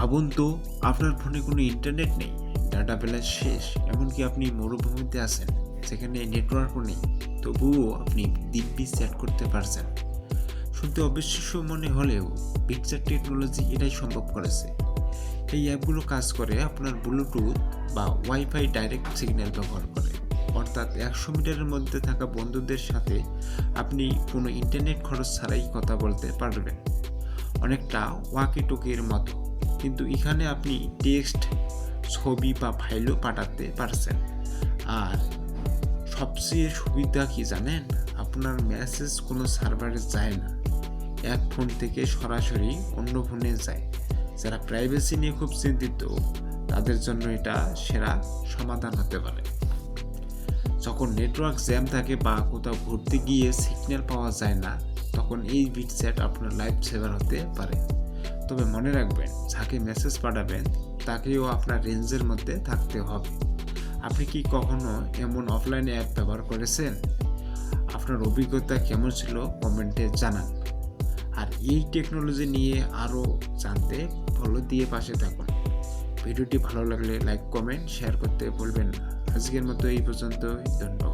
ভাবুন তো, আপনার ফোনে কোনো ইন্টারনেট নেই, ডাটা ব্যালেন্স শেষ, এমনকি আপনি মরুভূমিতে আছেন যেখানে নেটওয়ার্কও নেই, তবুও আপনি দিব্যি চ্যাট করতে পারছেন। শুনতে অবিশ্বাস্য মনে হলেও পিকচার টেকনোলজি এটাই সম্ভব করেছে। এই অ্যাপগুলো কাজ করে আপনার ব্লুটুথ বা ওয়াইফাই ডাইরেক্ট সিগন্যাল ব্যবহার করে, অর্থাৎ 100 মিটারের মধ্যে থাকা বন্ধুদের সাথে আপনি কোনো ইন্টারনেট খরচ ছাড়াই কথা বলতে পারবেন, অনেকটা ওয়াকি টকির মতো। কিন্তু এখানে আপনি টেক্সট, ছবি বা ফাইলও পাঠাতে পারছেন। আর সবচেয়ে সুবিধা কি জানেন? আপনার মেসেজ কোনো সার্ভারে যায় না, এক ফোন থেকে সরাসরি অন্য ফোনে যায়। যারা প্রাইভেসি নিয়ে খুব চিন্তিত তাদের জন্য এটা সেরা সমাধান হতে পারে। যখন নেটওয়ার্ক জ্যাম থাকে বা কোথাও ঘুরতে গিয়ে সিগন্যাল পাওয়া যায় না, তখন এই বিটচ্যাট আপনার লাইফ সেভার হতে পারে। তবে মনে রাখবেন, যাকে মেসেজ পাঠাবেন তাকেও আপনার রেঞ্জের মধ্যে থাকতে হবে। আপনি কি কখনো এমন অফলাইন অ্যাপ ব্যবহার করেছেন? আপনার অভিজ্ঞতা কেমন ছিল কমেন্টে জানান। আর এই টেকনোলজি নিয়ে আরও জানতে ফলো দিয়ে পাশে থাকুন। ভিডিওটি ভালো লাগলে লাইক, কমেন্ট, শেয়ার করতে ভুলবেন না। আজকের মতো এই পর্যন্তই, ধন্যবাদ।